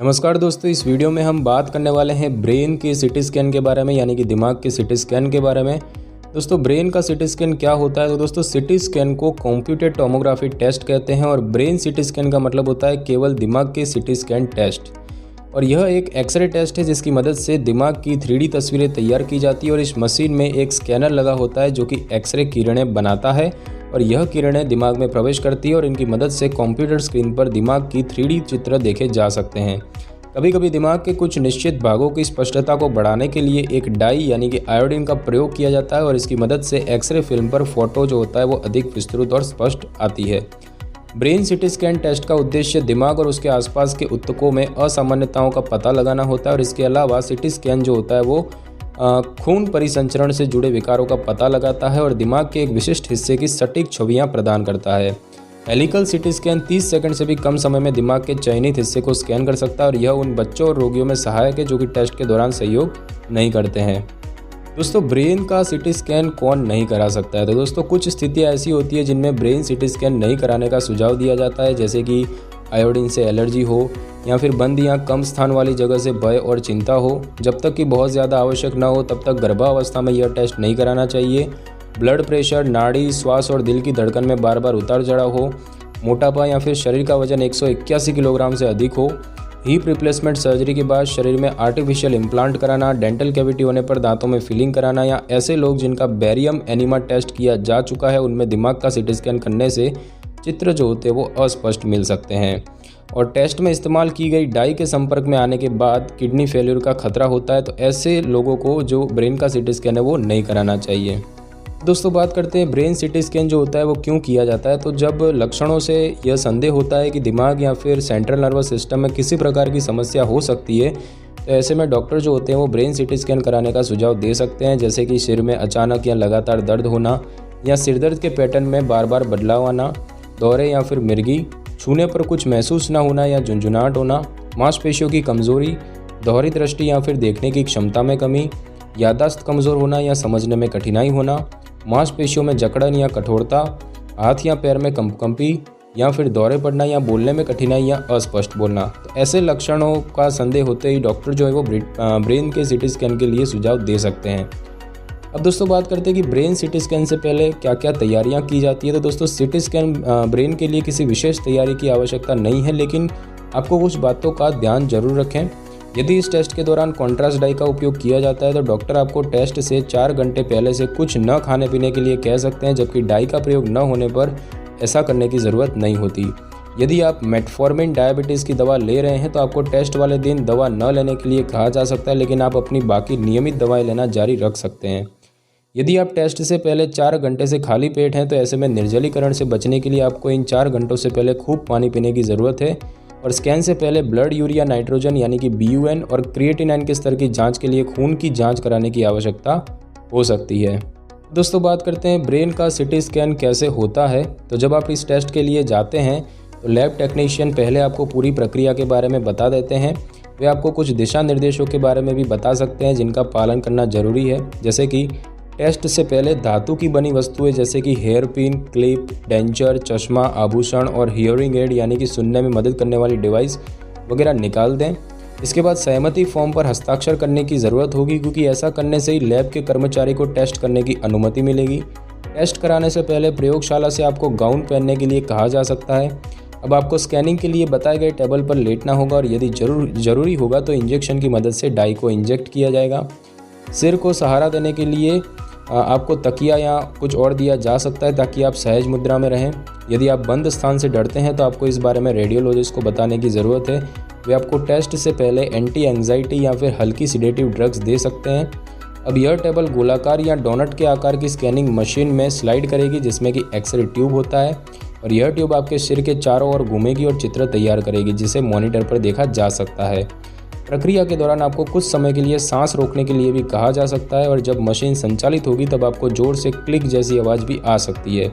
नमस्कार दोस्तों, इस वीडियो में हम बात करने वाले हैं ब्रेन के सीटी स्कैन के बारे में, यानी कि दिमाग के सीटी स्कैन के बारे में। दोस्तों, ब्रेन का सीटी स्कैन क्या होता है? तो दोस्तों, सीटी स्कैन को कंप्यूटेड टोमोग्राफी टेस्ट कहते हैं और ब्रेन सीटी स्कैन का मतलब होता है केवल दिमाग के सीटी स्कैन टेस्ट। और यह एक एक्सरे टेस्ट है जिसकी मदद से दिमाग की 3D तस्वीरें तैयार की जाती है और इस मशीन में एक स्कैनर लगा होता है जो कि एक्सरे किरणें बनाता है और यह किरणें दिमाग में प्रवेश करती है और इनकी मदद से कंप्यूटर स्क्रीन पर दिमाग की 3D चित्र देखे जा सकते हैं। कभी कभी दिमाग के कुछ निश्चित भागों की स्पष्टता को बढ़ाने के लिए एक डाई यानी कि आयोडीन का प्रयोग किया जाता है और इसकी मदद से एक्सरे फिल्म पर फोटो जो होता है वो अधिक विस्तृत और स्पष्ट आती है। ब्रेन सीटी स्कैन टेस्ट का उद्देश्य दिमाग और उसके आसपास के ऊतकों में असामान्यताओं का पता लगाना होता है और इसके अलावा सीटी स्कैन जो होता है वो खून परिसंचरण से जुड़े विकारों का पता लगाता है और दिमाग के एक विशिष्ट हिस्से की सटीक छवियां प्रदान करता है। हेलिकल सीटी स्कैन 30 सेकंड से भी कम समय में दिमाग के चयनित हिस्से को स्कैन कर सकता है और यह उन बच्चों और रोगियों में सहायक है जो कि टेस्ट के दौरान सहयोग नहीं करते हैं। दोस्तों, ब्रेन का सीटी स्कैन कौन नहीं करा सकता है? तो दोस्तों, कुछ स्थितियां ऐसी होती है जिनमें ब्रेन सीटी स्कैन नहीं कराने का सुझाव दिया जाता है, जैसे कि आयोडीन से एलर्जी हो या फिर बंद या कम स्थान वाली जगह से भय और चिंता हो। जब तक कि बहुत ज़्यादा आवश्यक न हो तब तक गर्भावस्था में यह टेस्ट नहीं कराना चाहिए। ब्लड प्रेशर, नाड़ी, श्वास और दिल की धड़कन में बार बार उतार चढ़ाव हो, मोटापा या फिर शरीर का वजन 181 किलोग्राम से अधिक हो, हिप रिप्लेसमेंट सर्जरी के बाद शरीर में आर्टिफिशियल इम्प्लांट कराना, डेंटल कैविटी होने पर दांतों में फिलिंग कराना या ऐसे लोग जिनका बैरियम एनीमा टेस्ट किया जा चुका है उनमें दिमाग का सीटी स्कैन करने से चित्र जो होते हैं वो अस्पष्ट मिल सकते हैं। और टेस्ट में इस्तेमाल की गई डाई के संपर्क में आने के बाद किडनी फेल्यूर का खतरा होता है, तो ऐसे लोगों को जो ब्रेन का सीटी स्कैन है वो नहीं कराना चाहिए। दोस्तों, बात करते हैं ब्रेन सीटी स्कैन जो होता है वो क्यों किया जाता है। तो जब लक्षणों से यह संदेह होता है कि दिमाग या फिर सेंट्रल नर्वस सिस्टम में किसी प्रकार की समस्या हो सकती है, तो ऐसे में डॉक्टर जो होते हैं वो ब्रेन सीटी स्कैन कराने का सुझाव दे सकते हैं, जैसे कि सिर में अचानक या लगातार दर्द होना या सिरदर्द के पैटर्न में बार बार बदलाव आना, दौरे या फिर मिर्गी, छूने पर कुछ महसूस न होना या झुंझुनाहट होना, मांसपेशियों की कमजोरी, दोहरी दृष्टि या फिर देखने की क्षमता में कमी, याददाश्त कमज़ोर होना या समझने में कठिनाई होना, मांसपेशियों में जकड़न या कठोरता, हाथ या पैर में कंपकंपी या फिर दौरे पड़ना या बोलने में कठिनाई या अस्पष्ट बोलना। तो ऐसे लक्षणों का संदेह होते ही डॉक्टर जो है वो ब्रेन के सीटी स्कैन के लिए सुझाव दे सकते हैं। अब दोस्तों, बात करते हैं कि ब्रेन सीटी स्कैन से पहले क्या क्या तैयारियां की जाती है। तो दोस्तों, सीटी स्कैन ब्रेन के लिए किसी विशेष तैयारी की आवश्यकता नहीं है, लेकिन आपको कुछ बातों का ध्यान जरूर रखें। यदि इस टेस्ट के दौरान कॉन्ट्रास्ट डाई का उपयोग किया जाता है तो डॉक्टर आपको टेस्ट से 4 घंटे पहले से कुछ न खाने पीने के लिए कह सकते हैं, जबकि डाई का प्रयोग न होने पर ऐसा करने की ज़रूरत नहीं होती। यदि आप मेटफॉर्मिन डायबिटीज़ की दवा ले रहे हैं तो आपको टेस्ट वाले दिन दवा न लेने के लिए कहा जा सकता है, लेकिन आप अपनी बाकी नियमित दवाएं लेना जारी रख सकते हैं। यदि आप टेस्ट से पहले 4 घंटे से खाली पेट हैं तो ऐसे में निर्जलीकरण से बचने के लिए आपको इन 4 घंटों से पहले खूब पानी पीने की ज़रूरत है। और स्कैन से पहले ब्लड यूरिया नाइट्रोजन यानी कि BUN और क्रिएटिनाइन के स्तर की जांच के लिए खून की जांच कराने की आवश्यकता हो सकती है। दोस्तों, बात करते हैं ब्रेन का सीटी स्कैन कैसे होता है। तो जब आप इस टेस्ट के लिए जाते हैं तो लैब टेक्नीशियन पहले आपको पूरी प्रक्रिया के बारे में बता देते हैं। वे आपको कुछ दिशा निर्देशों के बारे में भी बता सकते हैं जिनका पालन करना जरूरी है, जैसे कि टेस्ट से पहले धातु की बनी वस्तुएं जैसे कि हेयर पिन, क्लिप, डेंचर, चश्मा, आभूषण और हियरिंग एड यानी कि सुनने में मदद करने वाली डिवाइस वगैरह निकाल दें। इसके बाद सहमति फॉर्म पर हस्ताक्षर करने की ज़रूरत होगी, क्योंकि ऐसा करने से ही लैब के कर्मचारी को टेस्ट करने की अनुमति मिलेगी। टेस्ट कराने से पहले प्रयोगशाला से आपको गाउन पहनने के लिए कहा जा सकता है। अब आपको स्कैनिंग के लिए बताए गए टेबल पर लेटना होगा और यदि जरूरी होगा तो इंजेक्शन की मदद से डाई को इंजेक्ट किया जाएगा। सिर को सहारा देने के लिए आपको तकिया या कुछ और दिया जा सकता है ताकि आप सहज मुद्रा में रहें। यदि आप बंद स्थान से डरते हैं तो आपको इस बारे में रेडियोलॉजिस्ट को बताने की ज़रूरत है। वे आपको टेस्ट से पहले एंटी एंजाइटी या फिर हल्की सिडेटिव ड्रग्स दे सकते हैं। अब यह टेबल गोलाकार या डोनट के आकार की स्कैनिंग मशीन में स्लाइड करेगी, जिसमें कि एक्सरे ट्यूब होता है और यह ट्यूब आपके सिर के चारों ओर घूमेगी और चित्र तैयार करेगी, जिसे मॉनिटर पर देखा जा सकता है। प्रक्रिया के दौरान आपको कुछ समय के लिए सांस रोकने के लिए भी कहा जा सकता है और जब मशीन संचालित होगी तब आपको जोर से क्लिक जैसी आवाज़ भी आ सकती है।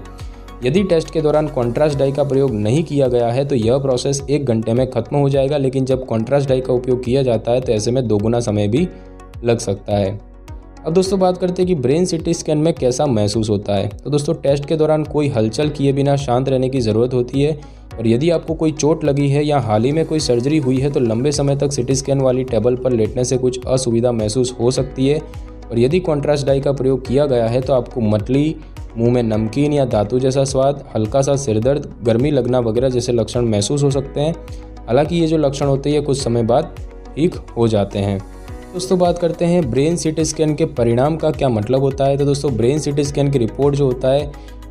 यदि टेस्ट के दौरान कॉन्ट्रास्ट डाई का प्रयोग नहीं किया गया है तो यह प्रोसेस 1 घंटे में खत्म हो जाएगा, लेकिन जब कॉन्ट्रास्ट डाई का उपयोग किया जाता है तो ऐसे में 2 गुना समय भी लग सकता है। अब दोस्तों बात करते हैं कि ब्रेन सिटी स्कैन में कैसा महसूस होता है। तो दोस्तों टेस्ट के दौरान कोई हलचल किए बिना शांत रहने की ज़रूरत होती है, और यदि आपको कोई चोट लगी है या हाल ही में कोई सर्जरी हुई है तो लंबे समय तक सिटी स्कैन वाली टेबल पर लेटने से कुछ असुविधा महसूस हो सकती है। और यदि कॉन्ट्रास्ट डाई का प्रयोग किया गया है तो आपको मतली, मुंह में नमकीन या धातु जैसा स्वाद, हल्का सा सिरदर्द, गर्मी लगना वगैरह जैसे लक्षण महसूस हो सकते हैं। हालांकि ये जो लक्षण होते हैं कुछ समय बाद ठीक हो जाते हैं। दोस्तों बात करते हैं ब्रेन सीटी स्कैन के परिणाम का क्या मतलब होता है। तो दोस्तों ब्रेन सीटी स्कैन की रिपोर्ट जो होता है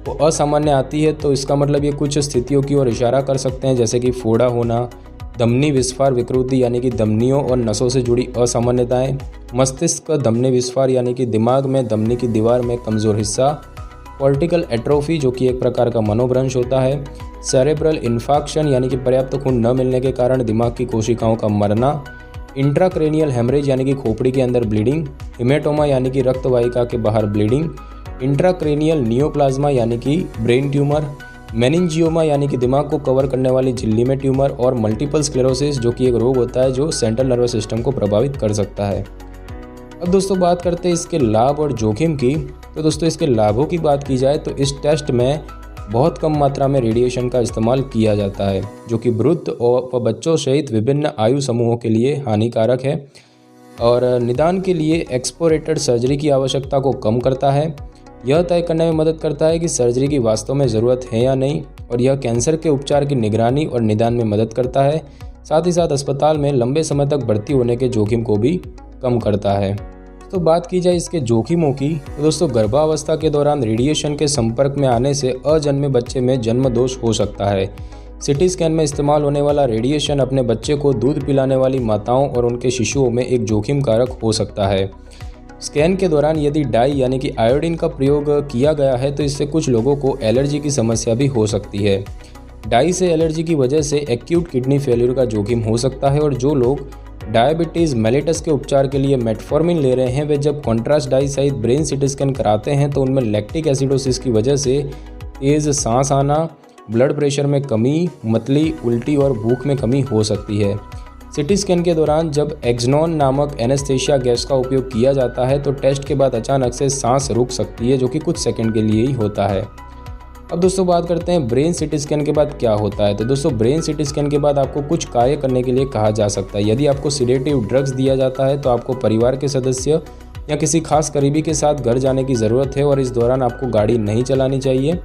वो असामान्य आती है, तो इसका मतलब ये कुछ स्थितियों की ओर इशारा कर सकते हैं, जैसे कि फोड़ा होना, धमनी विस्फार विकृति यानी कि धमनियों और नसों से जुड़ी असामान्यताएं, मस्तिष्क धमनी विस्फार यानी कि दिमाग में धमनी की दीवार में कमज़ोर हिस्सा, कॉर्टिकल एट्रोफी जो कि एक प्रकार का मनोभ्रंश होता है, सेरेब्रल इन्फाक्शन यानी कि पर्याप्त खून न मिलने के कारण दिमाग की कोशिकाओं का मरना, इंट्राक्रेनियल हेमरेज यानी कि खोपड़ी के अंदर ब्लीडिंग, हिमेटोमा यानी कि रक्त वाहिका के बाहर ब्लीडिंग, इंट्राक्रेनियल नियोप्लाज्मा यानी कि ब्रेन ट्यूमर, मेनिंजियोमा यानी कि दिमाग को कवर करने वाली झिल्ली में ट्यूमर, और मल्टीपल स्क्लेरोसिस जो कि एक रोग होता है जो सेंट्रल नर्वस सिस्टम को प्रभावित कर सकता है। अब दोस्तों बात करते हैं इसके लाभ और जोखिम की। तो दोस्तों इसके लाभों की बात की जाए तो इस टेस्ट में बहुत कम मात्रा में रेडिएशन का इस्तेमाल किया जाता है, जो कि वृद्ध और बच्चों सहित विभिन्न आयु समूहों के लिए हानिकारक है, और निदान के लिए एक्सप्लोरेटेड सर्जरी की आवश्यकता को कम करता है। यह तय करने में मदद करता है कि सर्जरी की वास्तव में ज़रूरत है या नहीं, और यह कैंसर के उपचार की निगरानी और निदान में मदद करता है। साथ ही साथ अस्पताल में लंबे समय तक भर्ती होने के जोखिम को भी कम करता है। तो बात की जाए इसके जोखिमों की, तो दोस्तों गर्भावस्था के दौरान रेडिएशन के संपर्क में आने से अजन्मे बच्चे में जन्म दोष हो सकता है। सिटी स्कैन में इस्तेमाल होने वाला रेडिएशन अपने बच्चे को दूध पिलाने वाली माताओं और उनके शिशुओं में एक जोखिम कारक हो सकता है। स्कैन के दौरान यदि डाई यानी कि आयोडीन का प्रयोग किया गया है तो इससे कुछ लोगों को एलर्जी की समस्या भी हो सकती है। डाई से एलर्जी की वजह से एक्यूट किडनी फेल्यूर का जोखिम हो सकता है, और जो लोग डायबिटीज़ मेलिटस के उपचार के लिए मेटफॉर्मिन ले रहे हैं वे जब कॉन्ट्रास्ट डाई सहित ब्रेन सीटी स्कैन कराते हैं तो उनमें लैक्टिक एसिडोसिस की वजह से तेज़ सांस आना, ब्लड प्रेशर में कमी, मतली, उल्टी और भूख में कमी हो सकती है। सिटी स्कैन के दौरान जब एक्सनॉन नामक एनेस्थेशिया गैस का उपयोग किया जाता है तो टेस्ट के बाद अचानक से सांस रुक सकती है, जो कि कुछ सेकंड के लिए ही होता है। अब दोस्तों बात करते हैं ब्रेन सीटी स्कैन के बाद क्या होता है। तो दोस्तों ब्रेन सीटी स्कैन के बाद आपको कुछ कार्य करने के लिए कहा जा सकता है। यदि आपको सिडेटिव ड्रग्स दिया जाता है तो आपको परिवार के सदस्य या किसी खास करीबी के साथ घर जाने की ज़रूरत है, और इस दौरान आपको गाड़ी नहीं चलानी चाहिए।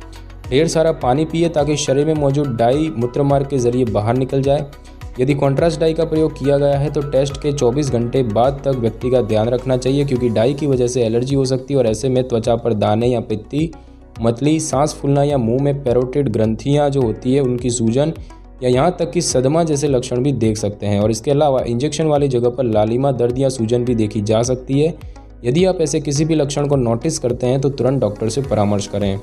ढेर सारा पानी पिए ताकि शरीर में मौजूद डाई मूत्रमार्ग के जरिए बाहर निकल जाए। यदि कॉन्ट्रास्ट डाई का प्रयोग किया गया है तो टेस्ट के 24 घंटे बाद तक व्यक्ति का ध्यान रखना चाहिए, क्योंकि डाई की वजह से एलर्जी हो सकती है, और ऐसे में त्वचा पर दाने या पित्ती, मतली, सांस फूलना या मुंह में पैरोटिड ग्रंथियां जो होती है उनकी सूजन, या यहाँ तक कि सदमा जैसे लक्षण भी देख सकते हैं। और इसके अलावा इंजेक्शन वाली जगह पर लालिमा, दर्द या सूजन भी देखी जा सकती है। यदि आप ऐसे किसी भी लक्षण को नोटिस करते हैं तो तुरंत डॉक्टर से परामर्श करें।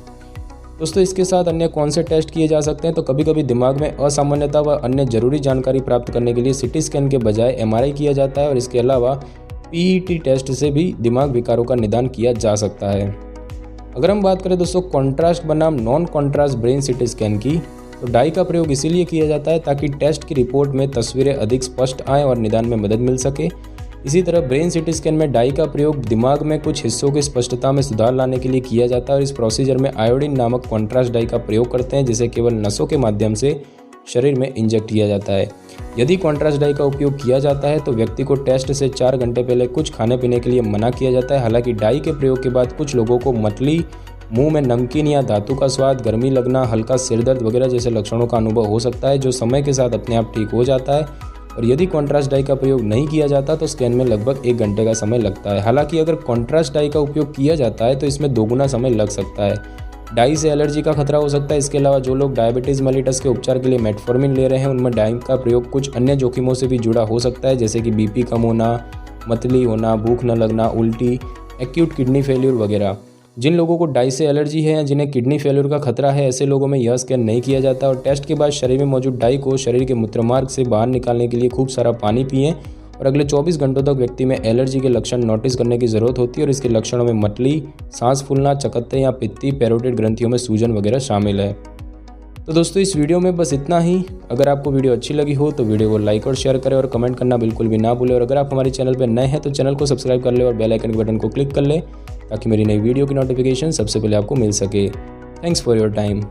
दोस्तों इसके साथ अन्य कौन से टेस्ट किए जा सकते हैं। तो कभी कभी दिमाग में असामान्यता व अन्य जरूरी जानकारी प्राप्त करने के लिए सिटी स्कैन के बजाय MRI किया जाता है, और इसके अलावा PET टेस्ट से भी दिमाग विकारों का निदान किया जा सकता है। अगर हम बात करें दोस्तों कॉन्ट्रास्ट बनाम non contrast brain CT scan की, तो डाई का प्रयोग इसीलिए किया जाता है ताकि टेस्ट की रिपोर्ट में तस्वीरें अधिक स्पष्ट आएँ और निदान में मदद मिल सके। इसी तरह ब्रेन सीटी स्कैन में डाई का प्रयोग दिमाग में कुछ हिस्सों की स्पष्टता में सुधार लाने के लिए किया जाता है, और इस प्रोसीजर में आयोडीन नामक कॉन्ट्रास्ट डाई का प्रयोग करते हैं, जिसे केवल नसों के माध्यम से शरीर में इंजेक्ट किया जाता है। यदि कॉन्ट्रास्ट डाई का उपयोग किया जाता है तो व्यक्ति को टेस्ट से 4 घंटे पहले कुछ खाने पीने के लिए मना किया जाता है। हालांकि डाई के प्रयोग के बाद कुछ लोगों को मतली, मुंह में नमकीन या धातु का स्वाद, गर्मी लगना, हल्का सिरदर्द वगैरह जैसे लक्षणों का अनुभव हो सकता है, जो समय के साथ अपने आप ठीक हो जाता है। और यदि कॉन्ट्रास्ट डाई का प्रयोग नहीं किया जाता तो स्कैन में लगभग 1 घंटे का समय लगता है। हालांकि अगर कॉन्ट्रास्ट डाई का उपयोग किया जाता है तो इसमें 2 गुना समय लग सकता है। डाई से एलर्जी का खतरा हो सकता है। इसके अलावा जो लोग डायबिटीज़ मेलिटस के उपचार के लिए मेटफॉर्मिन ले रहे हैं उनमें डाई का प्रयोग कुछ अन्य जोखिमों से भी जुड़ा हो सकता है, जैसे कि BP कम होना, मतली होना, भूख न लगना, उल्टी, एक्यूट किडनी फेल्यूर वगैरह। जिन लोगों को डाई से एलर्जी है या जिन्हें किडनी फेल्यूर का खतरा है, ऐसे लोगों में यह स्कैन नहीं किया जाता। और टेस्ट के बाद शरीर में मौजूद डाई को शरीर के मूत्रमार्ग से बाहर निकालने के लिए खूब सारा पानी पिएं, और अगले 24 घंटों तक व्यक्ति में एलर्जी के लक्षण नोटिस करने की ज़रूरत होती है, और इसके लक्षणों में मतली, सांस फूलना, चकत्ते या पित्ती, पैरोटिड ग्रंथियों में सूजन वगैरह शामिल है। तो दोस्तों इस वीडियो में बस इतना ही। अगर आपको वीडियो अच्छी लगी हो तो वीडियो को लाइक और शेयर करें और कमेंट करना बिल्कुल भी ना भूलें। और अगर आप हमारे चैनल पर नए हैं तो चैनल को सब्सक्राइब कर ले और बेल आइकन के बटन को क्लिक कर ले ताकि मेरी नई वीडियो की नोटिफिकेशन सबसे पहले आपको मिल सके। Thanks for your time.